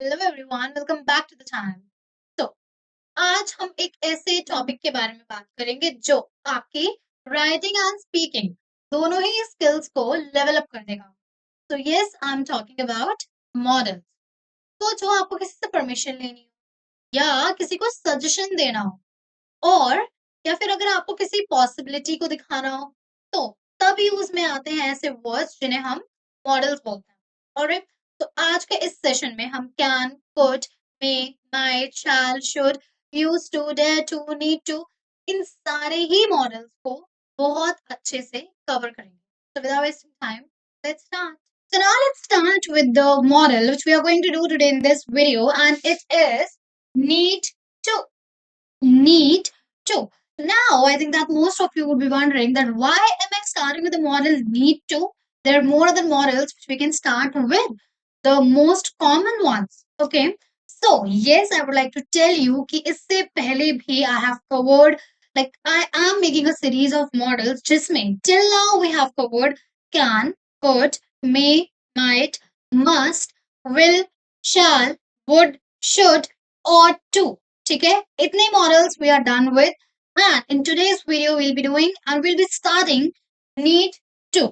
Hello everyone, welcome back to the channel. तो आज हम एक ऐसे टॉपिक के बारे में बात करेंगे जो आपकी राइटिंग एंड स्पीकिंग दोनों ही स्किल्स को लेवल अप कर देगा। तो yes, I am talking about models. तो जो आपको किसी से परमिशन लेनी हो या किसी को सजेशन देना हो, और या फिर अगर आपको किसी पॉसिबिलिटी को दिखाना हो, तो तब यूज में आते हैं ऐसे वर्ड्स जिन्हें हम मॉडल्स बोलते हैं। और तो आज के इस सेशन में हम can, could, may, might, shall, should, use to, dare to, need to, इन सारे ही मॉडल्स को बहुत अच्छे से कवर करेंगे। So without wasting time, let's start. So now let's start with the model which we are going to do today in this video, and it is need to. Need to. Now, I think that most of you would be wondering that why am I starting with the model need to? There are more other models which we can start with. The most common ones. Okay. So, yes, I would like to tell you कि इससे पहले भी I have covered, like I am making a series of models जिसमें till now we have covered can, could, may, might, must, will, shall, would, should, ought to. ठीक है, इतने models we are done with, and in today's video we'll be doing and we'll be starting need to.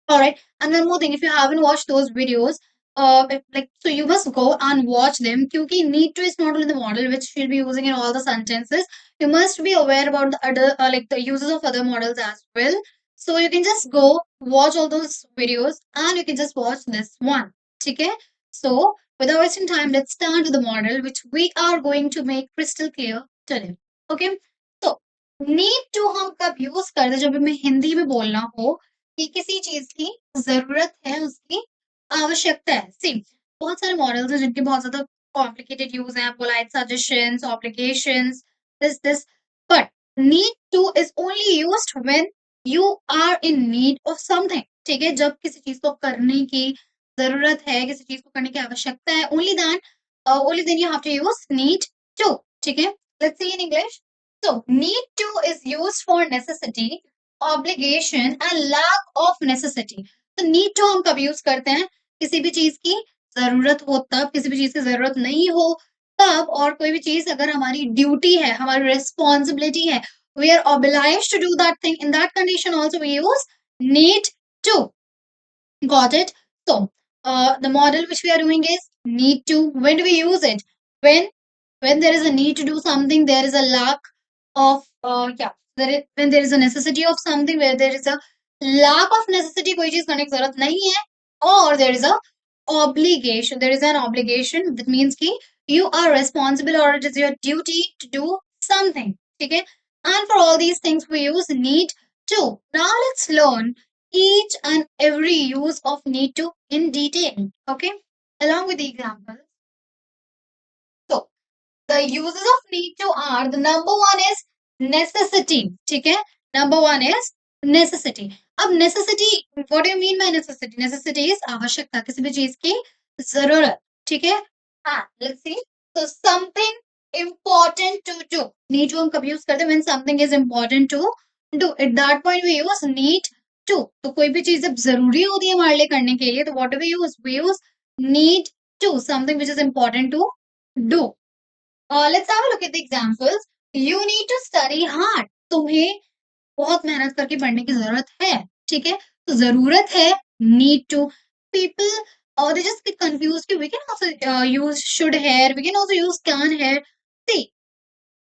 All right, and one more thing, if you haven't watched those videos, so you must go and watch them क्योंकि need to is not only the model which you'll be using in all the sentences. You must be aware about the other like the uses of other models as well. So you can just go watch all those videos and you can just watch this one. ठीक है, so without wasting time, let's start with the model which we are going to make crystal clear today. Okay, so need to हम कब use करते हैं जब हमें हिंदी में बोलना हो कि किसी चीज की जरूरत है, उसकी आवश्यकता है। सी, बहुत सारे मॉडल्स हैं जिनके बहुत ज्यादा कॉम्प्लिकेटेड यूज हैं, polite suggestions, obligations, this, but need to is only used when you are in need of something. ठीक है, जब किसी चीज को करने की जरूरत है, किसी चीज को करने की आवश्यकता है, only then you have to use need to. ठीक है, let's see in English. So, need to is used for necessity, obligation and lack of necessity. तो need to हम कब यूज करते हैं? किसी भी चीज की जरूरत हो तब, किसी भी चीज की जरूरत नहीं हो तब, और कोई भी चीज अगर हमारी ड्यूटी है, हमारी रिस्पॉन्सिबिलिटी है, we are obliged to do that thing. In that condition also we use need to. Got it? So, the model which we are doing is need to. When do we use it? When when there is a need to do something, there is a lack of when there is a necessity of something, where there is a lack of necessity, कोई चीज करने की जरूरत नहीं है, or there is a obligation. There is an obligation that means कि you are responsible or it is your duty to do something. ठीक है? And for all these things we use need to. Now let's learn each and every use of need to in detail. Okay, along with the examples. So the uses of need to are, the number one is necessity. ठीक है, number one is necessity. अब necessity, what do you mean by necessity? Necessity is आवश्यकता, किसी भी चीज की जरूरत। ठीक है, हाँ, let's see. So something important to do. Need to हम कब यूज करते हैं? When something is important to do. At that point we use need to. तो कोई भी चीज जब जरूरी होती है हमारे लिए करने के लिए, तो what do we use? We use need to. Something which is important to do. Let's have a look at the examples. You need to study hard. तुम्हें बहुत मेहनत करके पढ़ने की जरूरत है। ठीक है, तो जरूरत है, need to. People they just get confused कि we can also use should here, we can also use can here. See,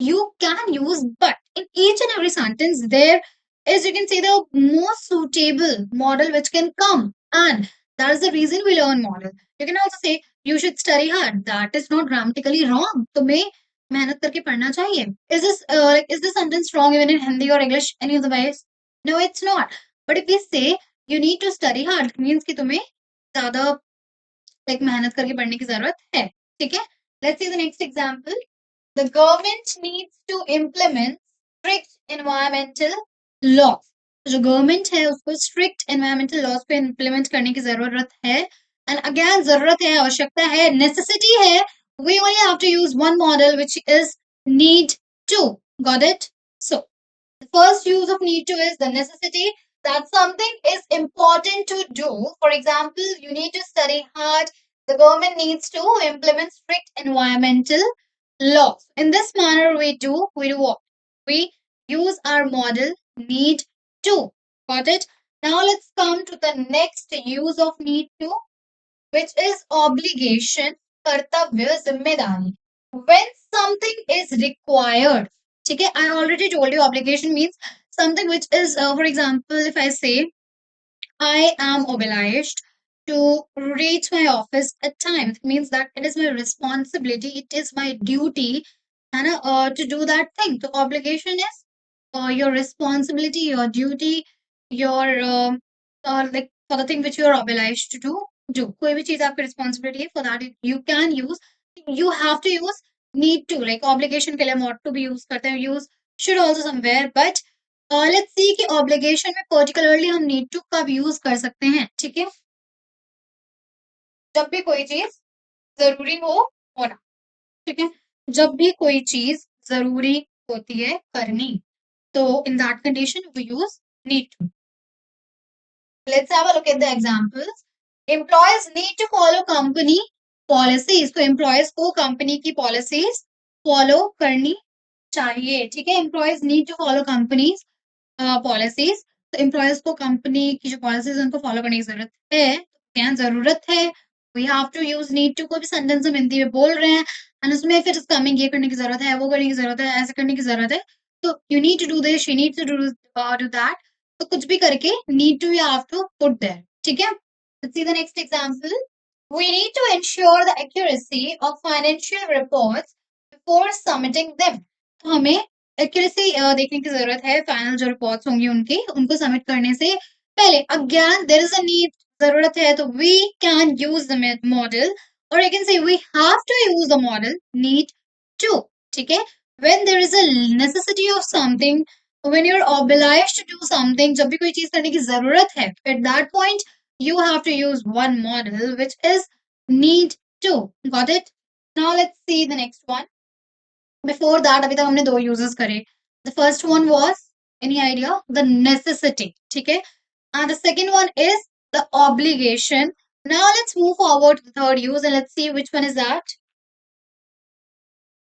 you can use, but in each and every sentence there is, you can say, the most suitable model which can come, and that is the reason we learn model. You can also say you should study hard. That is not grammatically wrong. तुम्हें मेहनत करके पढ़ना चाहिए. Is this sentence wrong even in Hindi or English, any of the ways? No, it's not. But if we say you need to study hard, it means कि तुम्हें ज्यादा मेहनत करके पढ़ने की जरूरत है. ठीक है, let's see the next example. The government needs to implement strict environmental laws. जो गवर्नमेंट है उसको स्ट्रिक्ट एनवायरमेंटल लॉज को इम्प्लीमेंट करने की जरूरत है. एंड अगेन, जरूरत है, आवश्यकता है, नेसेसिटी है. We only have to use one model which is need to. Got it? So the first use of need to is the necessity, that something is important to do. For example, you need to study hard The government needs to implement strict environmental laws. In this manner, we do what? We use our model need to. Got it? Now let's come to the next use of need to, which is obligation, कर्तव्य, जिम्मेदारी. When something is required, ठीक है? I already told you obligation means something which is, for example, if I say I am obliged to reach my office at time. It means that it is my responsibility, it is my duty, and to do that thing. So obligation is your responsibility, your duty, your like for the thing which you are obliged to do. Do कोई भी चीज आपकी responsibility है, for that you can use, you have to use need to, like obligation के लिए ought to be use करते हैं, use should also somewhere, but let's see कि ऑब्लिगेशन में पर्टिकुलरली हम नीड टू कब यूज कर सकते हैं, ठीक है? जब भी कोई चीज जरूरी हो होना, ठीक है? जब भी कोई चीज जरूरी होती है करनी, तो in that condition we use need to. Let's have a look at the examples. Employees need to follow company policies. तो एम्प्लॉयज को कंपनी की पॉलिसीज फॉलो करनी चाहिए, ठीक है? Employees need to follow companies policies. तो एम्प्लॉयज को company की जो पॉलिसीज उनको फॉलो करने की जरूरत है. क्या जरूरत है? We have to use need to. कोई भी सेंटेंस हम हिंदी में बोल रहे हैं एंड उसमें फिर इज कमिंग, ये करने की जरूरत है, वो करने की जरूरत है, ऐसे करने की जरूरत है, तो you need to do this, she need to do that. तो कुछ भी करके need to you have to put there, ठीक है? Let's see the next example. We need to ensure the accuracy of financial reports before submitting them. तो हमें accuracy देखने की जरूरत है, फाइनल जो रिपोर्ट्स होंगी उनकी, उनको सबमिट करने से पहले. Again there is a need, जरूरत है, तो we can use the model, और I can say we have to use the model need to, ठीक है? When there is a necessity of something, when you are obliged to do something, जब भी कोई चीज करने की जरूरत है, at that point you have to use one model, which is need to. Got it? Now let's see the next one. Before that, अभी तक हमने दो uses करे. The first one was, any idea? The necessity. ठीक है? And the second one is the obligation. Now let's move forward to the third use and let's see which one is that.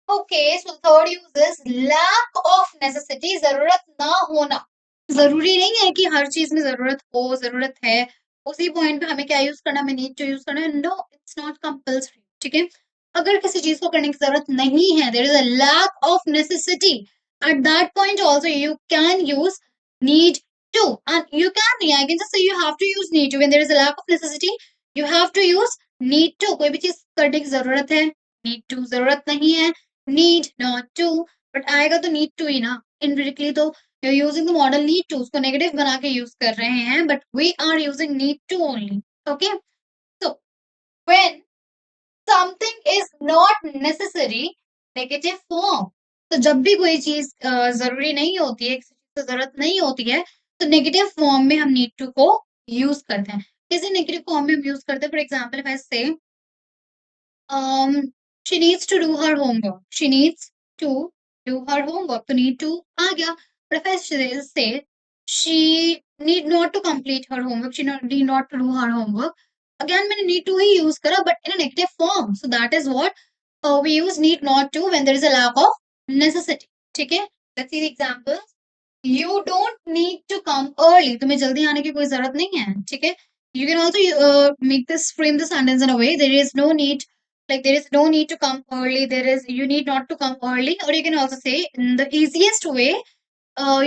Okay, so the third use is lack of necessity. जरूरत ना होना. जरूरी नहीं है कि हर चीज में जरूरत हो, जरूरत है उसी पॉइंट पे हमें क्या यूज करना, हमें नीड टू यूज करना है. नो, इट्स नॉट कंपल्सरी, ठीक है? अगर किसी चीज को करने की जरूरत नहीं है, there is a lack of necessity, at that point also you can use need to. And you can, I can just say you have to use need to when there is a lack of necessity. You have to use need to. कोई भी चीज करने की जरूरत है, need to. जरूरत नहीं है, नीड नॉट टू. बट आएगा तो नीड टू ही ना, इनडायरेक्टली तो you're using the model need to, उसको negative बना के use कर रहे हैं, but we are using need to only. Okay? So, when something is not necessary, negative form. तो जब भी कोई चीज जरूरी नहीं होती है, किसी चीज की जरूरत नहीं होती है, तो नेगेटिव फॉर्म में हम need to को यूज करते हैं. किसी नेगेटिव फॉर्म में हम यूज करते हैं, फॉर एग्जाम्पल इफ आई से she needs to do her homework. She needs to do her homework. तो need to आ गया. But if I say she need not to complete her homework, she need not to do her homework. Again, मैंने need to he use करा, but in a negative form. So that is what we use need not to when there is a lack of necessity. ठीक है? Let's see the examples. You don't need to come early. तुम्हें जल्दी आने की कोई जरूरत नहीं है, ठीक है? You can also make this, frame the sentence in a way, there is no need, like there is no need to come early, there is, you need not to come early, or you can also say in the easiest way,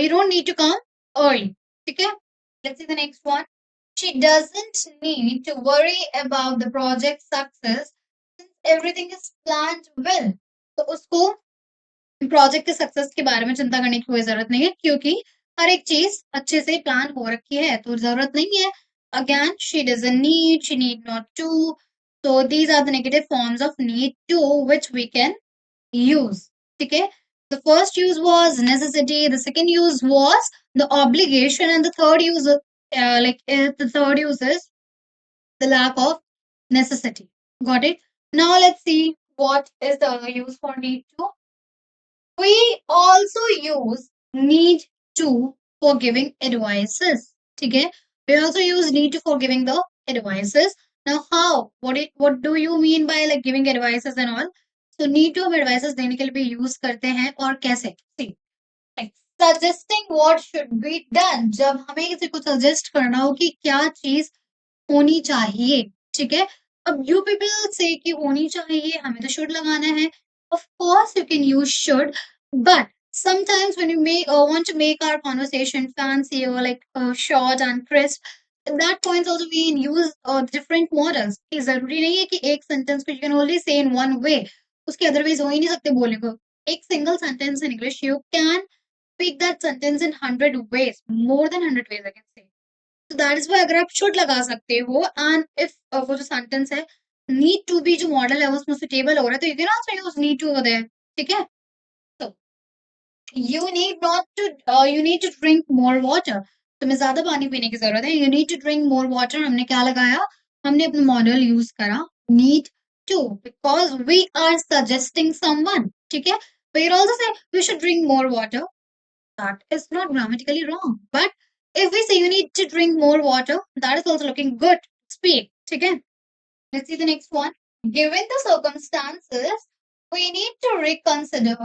you don't need to come early. Okay, let's see the next one. She doesn't need to worry about the project success since everything is planned well. तो उसको project के success के बारे में चिंता करने की कोई जरूरत नहीं है, क्योंकि हर एक चीज अच्छे से प्लान हो रखी है, तो जरूरत नहीं है. Again, she doesn't need, she need not to. So these are the negative forms of need to which we can use. Okay. The first use was necessity. The second use was the obligation, and the third use, the third use is the lack of necessity. Got it? Now let's see what is the other use for need to. We also use need to for giving advices. ठीक है? We also use need to for giving the advices. Now, how? What do you mean by like giving advices and all? So need to हम advices देने के लिए भी use करते हैं और कैसे? See, like suggesting what should be done. जब हमें किसी को suggest करना हो कि क्या चीज होनी चाहिए, ठीक है? अब you people say कि होनी चाहिए, हमें तो should लगाना है. Of course, you can use should, but sometimes when you want to make our conversation fancy or like short and crisp, at that point also we use different models. कि जरूरी नहीं है कि एक sentence को you can only say in one way. उसके otherwise हो ही नहीं सकते बोलने को. एक single sentence in English you can speak that sentence in 100 ways, more than 100 ways I can say. तो दैट इज वाई अगर आप शुड लगा सकते हो एंड इफ वो जो सेंटेंस है नीड टू बी जो मॉडल है उसमें सुटेबल हो रहा है तो you can also use need to over there. ठीक है? तो you need to drink more water. तुम्हें ज्यादा पानी पीने की जरूरत है. You need to drink more water. हमने क्या लगाया? हमने अपना मॉडल यूज करा need to because we are suggesting someone. ठीक है? We also say you should drink more water. That is not grammatically wrong. But if we say you need to drink more water, that is also looking good. Speak. Okay? Let's see the next one. Given the circumstances, we need to reconsider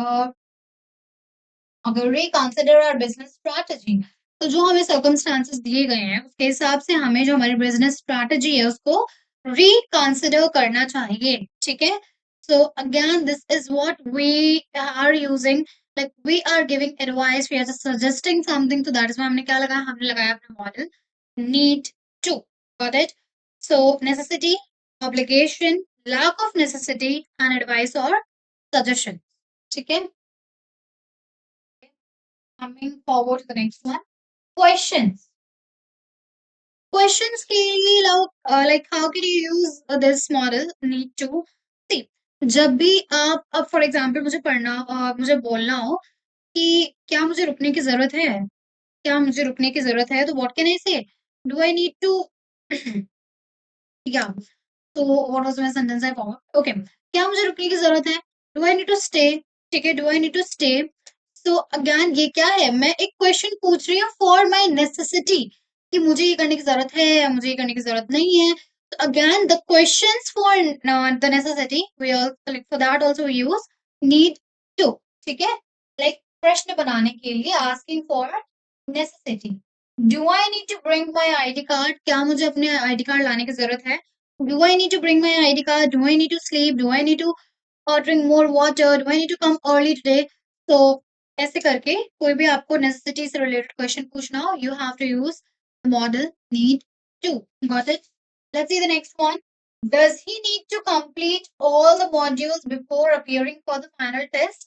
our business strategy. तो जो हमें circumstances दिए गए हैं उसके हिसाब से हमें जो हमारी business strategy है उसको reconsider करना चाहिए. ठीक है? So again, this is what we are using. Like we are giving advice, we are just suggesting something. So that is why हमने क्या लगाया? हमने लगाया अपना model need to. Got it? So necessity, obligation, lack of necessity, and advice or suggestion. ठीक है? Coming forward to the next one. Questions. Questions के लिए like how can you use this model need to? See, जब भी आप अब for example मुझे पढ़ना मुझे बोलना हो कि क्या मुझे रुकने की जरूरत है? क्या मुझे रुकने की जरूरत है? तो व्हाट कैन आई से? डू आई नीड टू या तो what was my sentence I forgot. Okay, क्या मुझे रुकने की जरूरत है? Do I need to stay? ठीक है, do I need to stay. So again ये क्या है? मैं एक क्वेश्चन पूछ रही हूँ फॉर माय नेसेसिटी कि मुझे ये करने की जरूरत है या मुझे ये करने की जरूरत नहीं है. तो again the questions for the necessity we also like for that also we use need to. ठीक है? लाइक प्रश्न बनाने के लिए asking for necessity. Do I need to bring my ID card? क्या मुझे अपने आईडी कार्ड लाने की जरूरत है? Do I need to bring my ID card? Do I need to sleep? Do I need to drink more water? Do I need to come early today? So ऐसे करके कोई भी आपको necessity से related question पूछना हो, you have to use the model need to. Got it? Let's see the next one. Does he need to complete all the modules before appearing for the final test?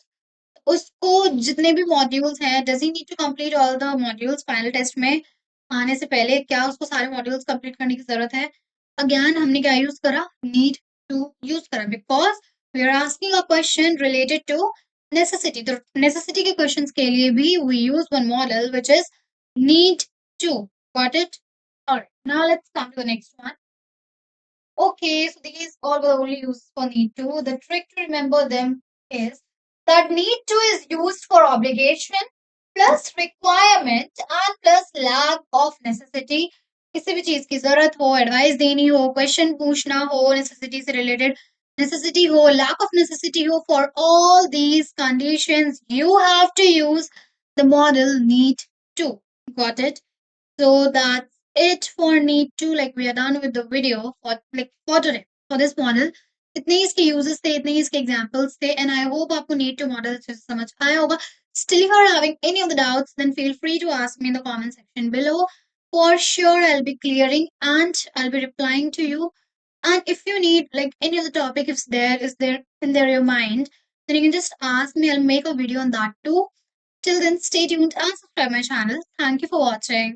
उसको जितने भी modules हैं, does he need to complete all the modules final test में आने से पहले? क्या उसको सारे मॉड्यूल्स कंप्लीट करने की जरूरत है? अगेन हमने क्या यूज करा? नीड टू यूज करा because we are asking a question related to necessity. तो नेसेसिटी के क्वेश्चंस के लिए भी we use one model which is need to. Got it? Alright, now let's come to the next one. Okay, so these all were only used for need to. The trick to remember them is that need to is used for obligation plus requirement and plus lack of necessity. किसी भी चीज की जरूरत हो, advice देनी हो, question पूछना हो, नेसेसिटी से रिलेटेड necessity हो, lack of necessity ho, for all these conditions you have to use the model need to. Got it? So that's it for need to. Like we are done with the video for today for this model. इतने ही इसके uses थे, इतने ही इसके examples थे, and I hope आपको need to model अच्छे से समझ आया होगा. Still, if you are having any of the doubts, then feel free to ask me in the comment section below. For sure, I'll be clearing and I'll be replying to you. And if you need like any of the topic, if there is there in there your mind, then you can just ask me. I'll make a video on that too. Till then, stay tuned and subscribe my channel. Thank you for watching.